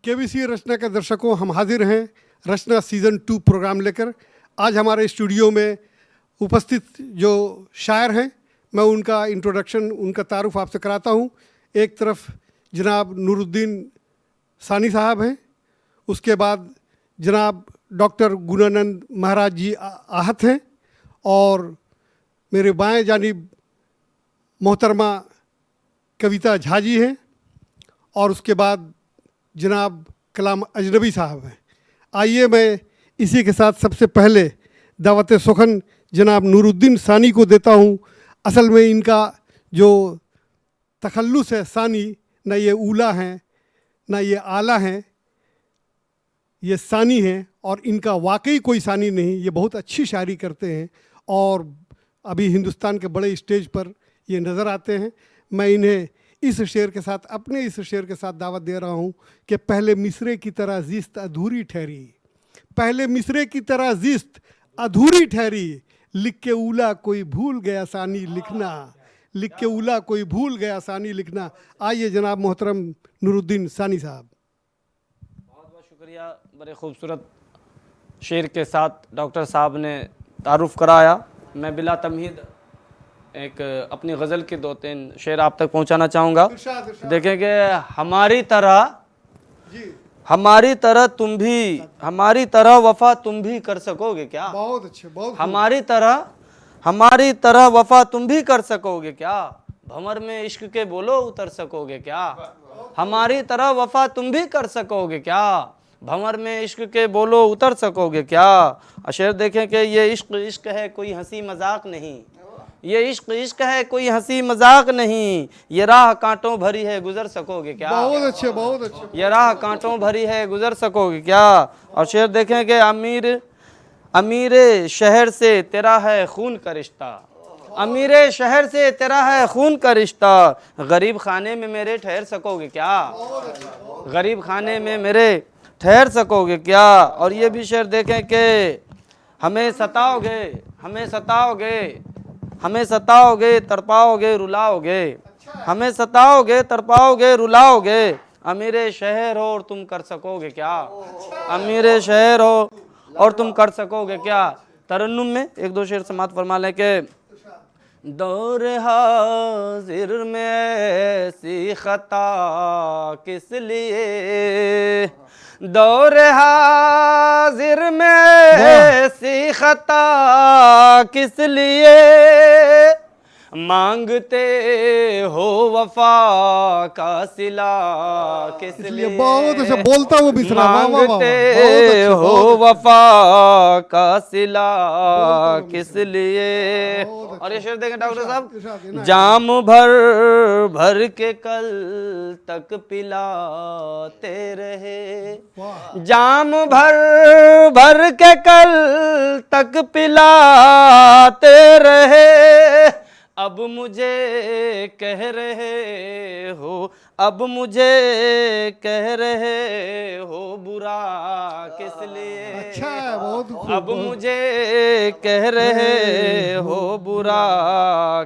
KBC रचना के दर्शकों, हम हाजिर हैं रचना सीज़न 2 प्रोग्राम लेकर। आज हमारे स्टूडियो में उपस्थित जो शायर हैं, मैं उनका इंट्रोडक्शन, उनका तारुफ आपसे कराता हूँ। एक तरफ जनाब नूरुद्दीन सानी साहब हैं, उसके बाद जनाब डॉक्टर गुणानंद महाराज जी आहत हैं, और मेरे बाएं जानिब मोहतरमा कविता झा जी हैं, और उसके बाद जनाब कलाम अजनबी साहब हैं। आइए मैं इसी के साथ सबसे पहले दावत सुखन जनाब नूरुद्दीन सानी को देता हूँ। असल में इनका जो तखल्लुस है सानी, न ये ऊला हैं न ये आला हैं, ये सानी हैं, और इनका वाकई कोई सानी नहीं। ये बहुत अच्छी शायरी करते हैं और अभी हिंदुस्तान के बड़े स्टेज पर ये नज़र आते हैं। मैं इन्हें इस शेर के साथ, अपने इस शेर के साथ दावत दे रहा हूँ कि पहले मिसरे की तरह जिस्त अधूरी ठहरी, पहले मिसरे की तरह जिस्त अधूरी ठहरी, लिख के उला कोई भूल गया सानी लिखना, लिख के उला कोई भूल गया सानी लिखना। आइए जनाब मोहतरम नूरुद्दीन सानी साहब। बहुत बहुत शुक्रिया। बड़े खूबसूरत शेर के साथ डॉक्टर साहब ने तारुफ कराया। मैं बिला तमहीद एक अपनी गज़ल के 2-3 शेर आप तक पहुंचाना चाहूँगा। देखेंगे हमारी तरह तुम भी, हमारी तरह वफ़ा तुम भी कर सकोगे क्या? बहुत अच्छे, बहुत हमारी तरह वफ़ा तुम भी कर सकोगे क्या? भंवर में इश्क के बोलो उतर सकोगे क्या? हमारी तरह वफ़ा तुम भी कर सकोगे क्या? भंवर में इश्क के बोलो उतर सकोगे क्या? शेर देखें कि ये इश्क इश्क है कोई हंसी मजाक नहीं, ये इश्क इश्क है कोई हंसी मजाक नहीं, ये राह कांटों भरी है गुजर सकोगे क्या? बहुत अच्छे, बहुत अच्छे। ये राह कांटों भरी है गुजर सकोगे क्या? और शेर देखें कि अमीरे शहर से तेरा है खून का रिश्ता, अमीरे शहर से तेरा है खून का रिश्ता, गरीब खाने में मेरे ठहर सकोगे क्या? गरीब खाने में मेरे ठहर सकोगे क्या? और ये भी शेर देखें कि हमें सताओगे, हमें सताओगे, हमें सताओगे तड़पाओगे रुलाओगे, हमें सताओगे तड़पाओगे रुलाओगे, अमीरे शहर हो और तुम कर सकोगे क्या? अमीरे शहर हो और तुम कर सकोगे क्या? तरन्नुम में 1-2 शेर समात फरमा लें कि दौर हाजिर में ऐसी खता किस लिए, दौर हाजिर में ऐसी खता किस लिए, मांगते हो वफा का सिला किस लिए? बहुत अच्छा बोलता हूँ बिसरा। मांगते हो वफा का सिला किस लिए? और ये शेर देखें डॉक्टर साहब, जाम भर भर के कल तक पिलाते रहे, जाम भर भर के कल तक पिलाते रहे, अब मुझे कह रहे हो, अब मुझे कह रहे हो बुरा किस लिए? अच्छा है, बहुत खूब। अब मुझे कह रहे हो बुरा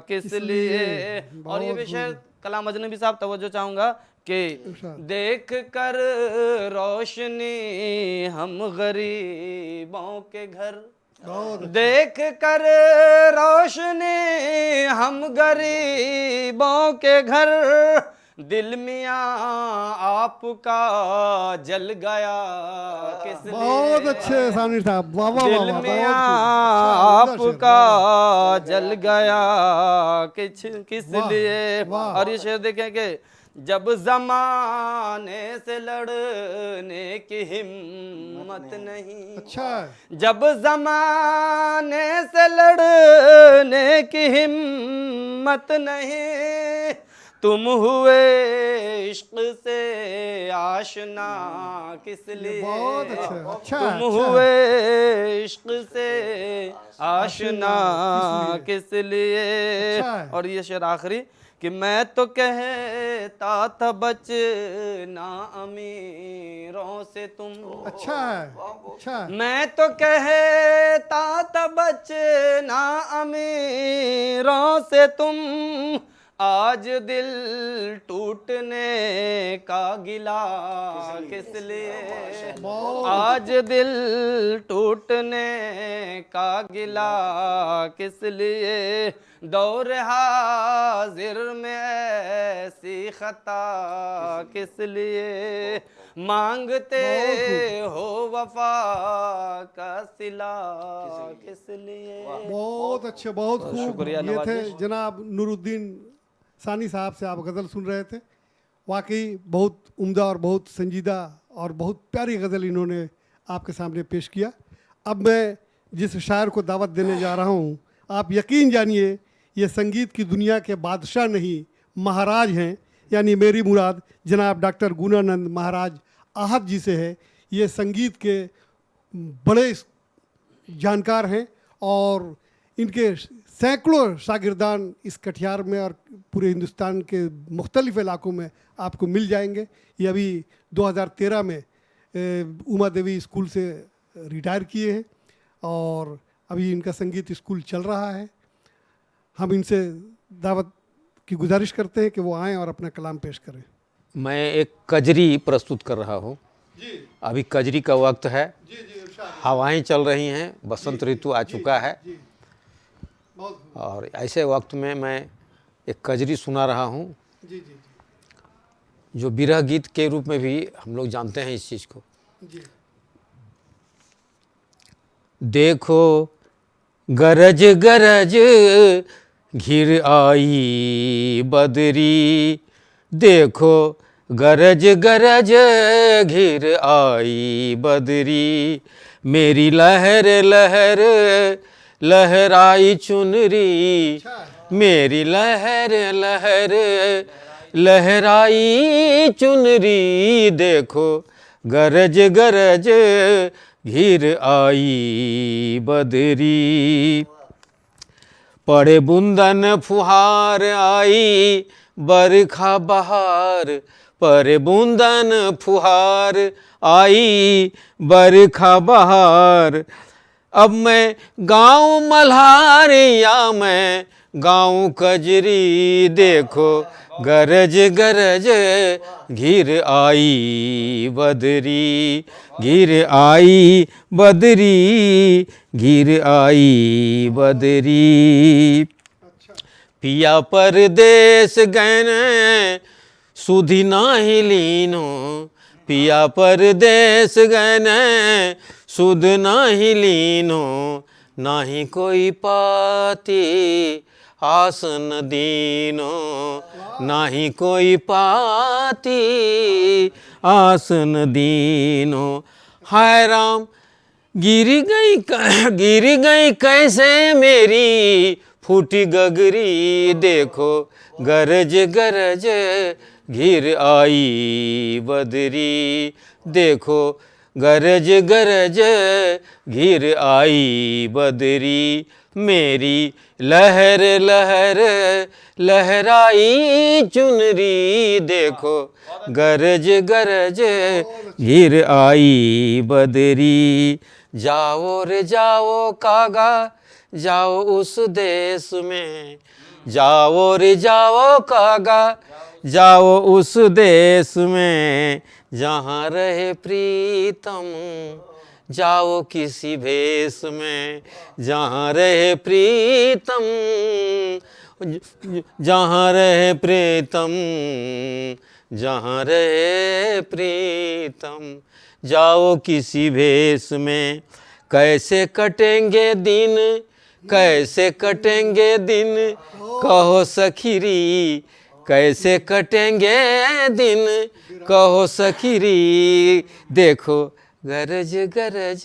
किस लिए? और ये भी शेर कलाम अजनबी साहब तवज्जो चाहूँगा कि देख कर रोशनी हम गरीबों के घर, देख कर रोशनी हम गरीबों के घर, दिल मियाँ आपका जल गया किस लिए? बहुत अच्छे सानी साहब, वाह वाह। दिल मियाँ आपका जल गया किस लिए? और ये शेर देखें कि जब जमाने से लड़ने की हिम्मत नहीं, अच्छा, जब जमाने से लड़ने की हिम्मत नहीं, तुम हुए इश्क से आशना किस लिए? बहुत अच्छा। तुम हुए इश्क से आशना किस लिए? और ये शेर आखिरी कि मैं तो कहता था बचना अमीरों से तुम, अच्छा है, अच्छा। मैं तो कहता था बचना अमीरों से तुम, आज दिल टूटने का गिला किस लिए, आज दिल टूटने का गिला किस लिए, दौर हाजिर में ऐसी खता किस लिए, मांगते हो वफा का सिला किस लिए। बहुत अच्छे, बहुत खूब। शुक्रिया ये थे नवाजिश। जनाब नूरुद्दीन सानी साहब से आप गज़ल सुन रहे थे। वाकई बहुत उम्दा और बहुत संजीदा और बहुत प्यारी गज़ल इन्होंने आपके सामने पेश किया। अब मैं जिस शायर को दावत देने जा रहा हूँ, आप यकीन जानिए ये संगीत की दुनिया के बादशाह नहीं महाराज हैं, यानी मेरी मुराद जनाब डॉक्टर गुणानंद महाराज आहत जी से है। ये संगीत के बड़े जानकार हैं और इनके सैकड़ों शागिर्दान इस कटिहार में और पूरे हिंदुस्तान के मुख्तलिफ इलाकों में आपको मिल जाएंगे। ये अभी 2013 में उमा देवी स्कूल से रिटायर किए हैं और अभी इनका संगीत स्कूल चल रहा है। हम इनसे दावत की गुजारिश करते हैं कि वो आएँ और अपना कलाम पेश करें। मैं एक कजरी प्रस्तुत कर रहा हूँ। अभी कजरी का वक्त है, हवाएं चल रही हैं, बसंत ऋतु आ चुका है और ऐसे वक्त में मैं एक कजरी सुना रहा हूँ जो विरह गीत के रूप में भी हम लोग जानते हैं इस चीज़ को। देखो गरज गरज घिर आई बदरी, देखो गरज गरज घिर आई बदरी, मेरी लहर लहर लहराई चुनरी, मेरी लहर लहर लहराई चुनरी, देखो गरज गरज घिर आई बदरी, पड़े बुंदन फुहार आई बरखा बहार, पड़े बुंदन फुहार आई बरखा बहार, अब मैं गाँव मल्हारिया मैं गाँव कजरी, देखो गरज गरज घिर आई बदरी, घिर आई बदरी, घिर आई बदरी, पिया परदेस गए सुधि नाही लीनो, पिया परदेस गए सुध नाही लीनो, नाही कोई पाती आसन दीनो, नाही कोई पाती आसन दीनो, हाय राम गिर गई कैसे मेरी फूटी गगरी, देखो गरज गरज घिर आई बदरी, देखो गरज गरज घिर आई बदरी, मेरी लहर लहर लहराई चुनरी, देखो गरज गरज घिर आई बदरी, जाओ रे जाओ कागा जाओ उस देश में, जाओ रे जाओ कागा जाओ उस देश में, जहाँ रहे प्रीतम जाओ किसी भेष में, जहाँ रहे प्रीतम जहाँ रहे प्रीतम, जहाँ रहे प्रीतम जाओ किसी भेष में, कैसे कटेंगे दिन कैसे कटेंगे दिन कहो सखीरी, कैसे कटेंगे दिन कहो सखीरी, देखो गरज गरज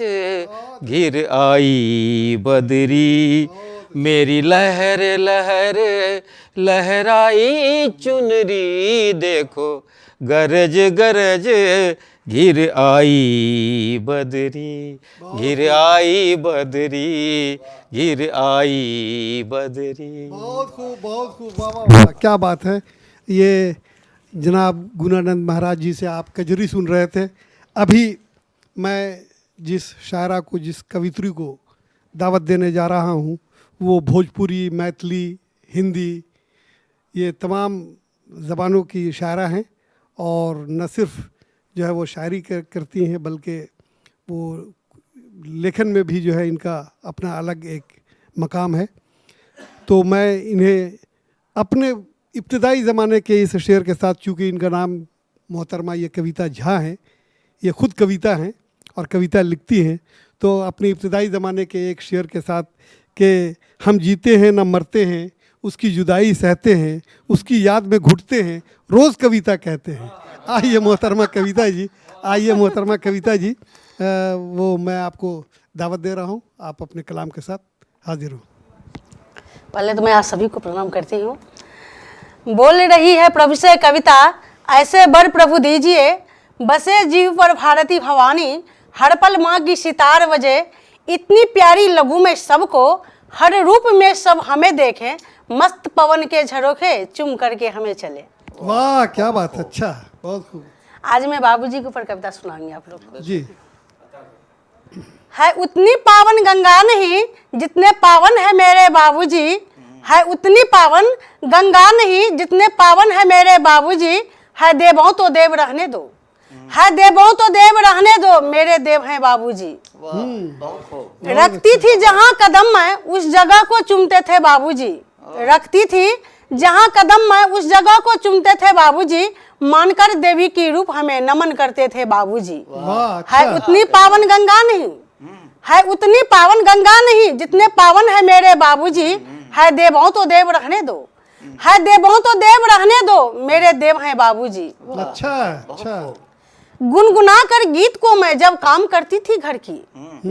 घिर आई बदरी, मेरी लहर लहर लहराई चुनरी, देखो गरज गरज घिर आई बदरी, घिर आई बदरी, घिर आई बदरी। बहुत खूब वाह, क्या बात है। ये जनाब गुणानंद महाराज जी से आप कजरी सुन रहे थे। अभी मैं जिस शायरा को जिस कवित्री को दावत देने जा रहा हूँ वो भोजपुरी, मैथिली, हिंदी ये तमाम ज़बानों की शायरा हैं और न सिर्फ जो है वो शायरी करती हैं बल्कि वो लेखन में भी जो है इनका अपना अलग एक मकाम है। तो मैं इन्हें अपने इब्तदाई ज़माने के इस शेर के साथ, चूँकि इनका नाम मोहतरमा ये कविता झा है, ये ख़ुद कविता हैं और कविता लिखती हैं, तो अपने इब्तदाई ज़माने के एक शेर के साथ कि हम जीते हैं न मरते हैं, उसकी जुदाई सहते हैं, उसकी याद में घुटते हैं, रोज़ कविता कहते हैं। आइए मोहतरमा कविता जी, आइए मोहतरमा कविता जी, वो मैं आपको दावत दे रहा हूँ, आप अपने कलाम के साथ हाजिर हो। पहले तो मैं आप सभी को प्रणाम करती हूँ। बोल रही है प्रभु से कविता, ऐसे बर प्रभु दीजिए, बसे जीव पर भारती भवानी, हर पल माँ की सितार बजे, इतनी प्यारी लघु में सबको, हर रूप में सब हमें देखें, मस्त पवन के झरोखे चुम करके हमें चले। वाह क्या बात, अच्छा, बहुत खूब। आज मैं बाबूजी के ऊपर कविता सुनाऊंगी आप लोग को। जी। है उतनी पावन गंगा नहीं जितने पावन है मेरे बाबूजी, है उतनी पावन गंगा नहीं जितने पावन है मेरे बाबूजी, है देवों तो देव रहने दो, है देवों तो देव रहने दो, मेरे देव हैं बाबूजी। रखती थी जहाँ कदम मैं उस जगह को चुमते थे बाबूजी, रखती थी जहाँ कदम मैं उस जगह को चुमते थे बाबूजी, मानकर देवी की रूप हमें नमन करते थे बाबूजी। वाह, अच्छा। है उतनी पावन गंगा नहीं, है उतनी पावन गंगा नहीं जितने पावन है मेरे बाबूजी, है देवों तो देव रहने दो, है देवों तो देव रहने दो, मेरे देव हैं बाबूजी। अच्छा अच्छा। गुनगुना कर गीत को मैं जब काम करती थी घर की,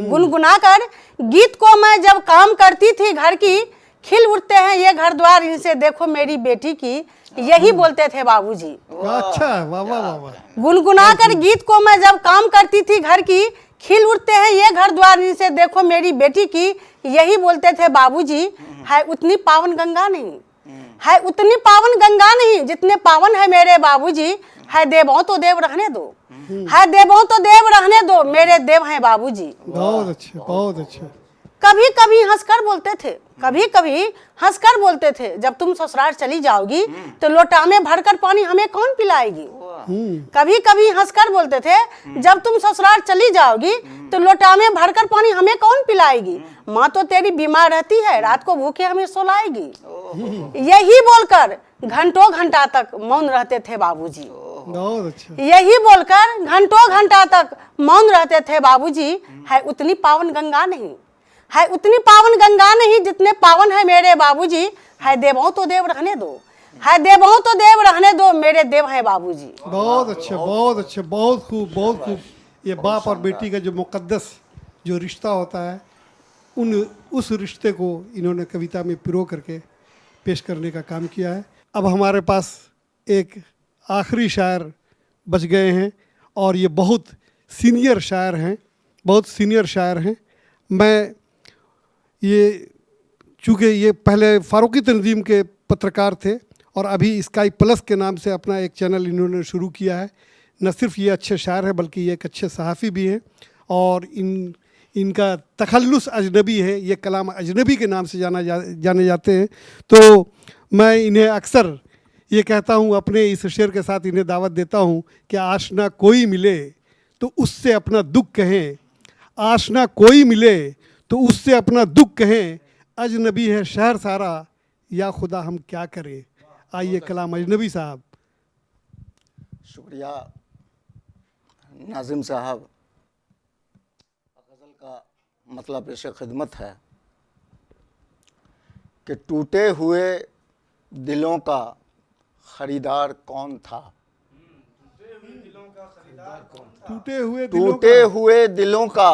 गुनगुना कर गीत को मैं जब काम करती थी घर की, खिल उठते हैं ये घर द्वार इनसे देखो मेरी बेटी की, यही बोलते थे बाबूजी। अच्छा, वाह वाह वाह वाह। गुनगुना कर गीत को मैं जब काम करती थी घर की, खिल उठते हैं ये घर द्वार इनसे देखो मेरी बेटी की, यही बोलते थे बाबूजी। है उतनी पावन गंगा नहीं, है उतनी पावन गंगा नहीं जितने पावन है मेरे बाबूजी, है देवों तो देव रहने दो, है देवों तो देव रहने दो, मेरे देव हैं बाबूजी। बहुत अच्छे, बहुत अच्छे। कभी कभी हंसकर बोलते थे, कभी कभी हंसकर बोलते थे, जब तुम ससुराल चली जाओगी तो लोटा में भरकर पानी हमें कौन पिलाएगी। कभी कभी हंसकर बोलते थे, जब तुम ससुराल चली जाओगी तो लोटा में भरकर पानी हमें कौन पिलाएगी, माँ तो तेरी बीमार रहती है, रात को भूखे हमें सुलाएगी। यही बोलकर घंटों घंटा तक मौन रहते थे बाबूजी, बहुत अच्छा। यही बोलकर घंटों घंटा तक मौन रहते थे बाबूजी। है उतनी पावन गंगा नहीं, है उतनी पावन गंगा नहीं जितने पावन है मेरे बाबूजी, है देवों तो देव रहने दो, है देवों तो देव रहने दो, मेरे देव हैं बाबूजी। बहुत अच्छे, बहुत अच्छे, बहुत खूब, बहुत खूब। ये बाप और बेटी का जो मुकद्दस जो रिश्ता होता है, उस रिश्ते को इन्होंने कविता में पिरो करके पेश करने का काम किया है। अब हमारे पास एक आखिरी शायर बच गए हैं और ये बहुत सीनियर शायर हैं, बहुत सीनियर शायर हैं। मैं ये चूँकि ये पहले फारूकी तंजीम के पत्रकार थे और अभी स्काई प्लस के नाम से अपना एक चैनल इन्होंने शुरू किया है। न सिर्फ ये अच्छे शायर हैं बल्कि ये एक अच्छे सहाफ़ी भी हैं और इनका तखल्लुस अजनबी है, ये कलाम अजनबी के नाम से जाने जाते हैं। तो मैं इन्हें अक्सर ये कहता हूँ, अपने इस शेर के साथ इन्हें दावत देता हूँ कि आशना कोई मिले तो उससे अपना दुख कहें, आशना कोई मिले तो उससे अपना दुख कहें, अजनबी है शहर सारा, या खुदा हम क्या करें। आइए कलाम अजनबी साहब। शुक्रिया नाजिम साहब। गज़ल का मतलब पेश खिदमत है कि टूटे हुए दिलों का खरीदार कौन था, टूटे हुए दिलों का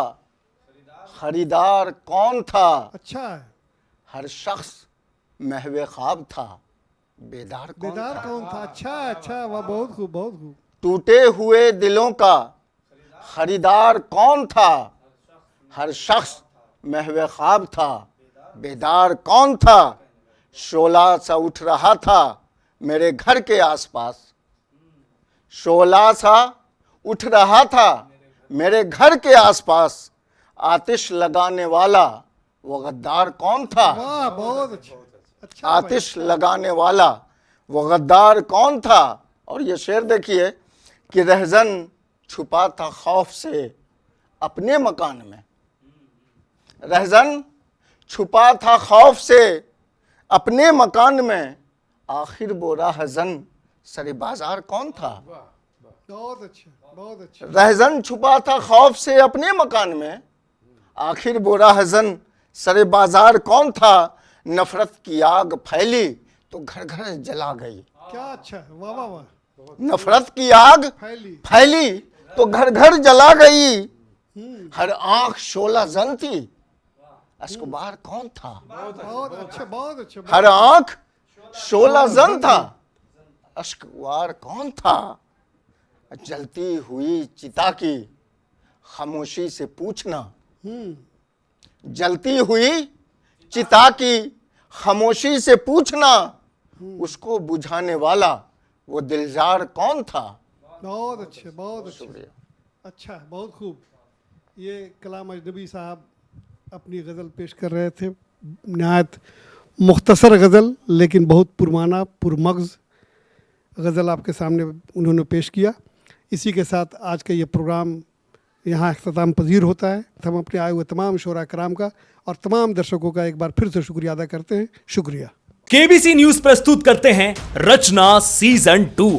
खरीदार कौन था। अच्छा है। हर शख्स महवे ख्वाब था, बेदार कौन था। अच्छा अच्छा, वाह, बहुत खूब, बहुत खूब। टूटे हुए दिलों का खरीदार कौन था, हर शख्स महवे ख्वाब था, बेदार कौन था। शोला सा उठ रहा था मेरे घर के आसपास, शोला सा उठ रहा था मेरे घर के आसपास, आतिश लगाने वाला वो गद्दार कौन था। वाह, बहुत अच्छा। आतिश लगाने वाला वो गद्दार कौन था। और ये शेर देखिए कि रहजन छुपा था खौफ से अपने मकान में, रहजन छुपा था खौफ से अपने मकान में, आखिर वो राहजन सरे बाजार कौन था। बहुत अच्छा, बहुत अच्छा। रहजन छुपा था खौफ से अपने मकान में, आखिर वो राहजन सरे बाजार कौन था। नफरत की आग फैली तो घर घर जला गई। क्या अच्छा है, वाह वाह वाह। नफरत की आग फैली तो घर घर जला गई। हर आंख शोला जन थी, अस्कुबार कौन था। बहुत अच्छा, बहुत अच्छा। हर आंख शोला जन था, अस्कुबार कौन था। जलती हुई चिता की खामोशी से पूछना, जलती हुई चिता की खामोशी से पूछना, उसको बुझाने वाला वो दिलजार कौन था। बहुत अच्छे, बहुत अच्छे। अच्छा, बहुत खूब। ये कलाम अजनबी साहब अपनी गज़ल पेश कर रहे थे, नहायत मुख्तसर गज़ल लेकिन बहुत पुरमाना पुरमग़ज़ गज़ल आपके सामने उन्होंने पेश किया। इसी के साथ आज का ये प्रोग्राम यहाँ अख्ताम पजीर होता है। हम अपने आए हुए तमाम शोरा कराम का और तमाम दर्शकों का एक बार फिर से शुक्रिया अदा करते हैं। शुक्रिया। केबीसी न्यूज प्रस्तुत करते हैं रचना सीजन 2।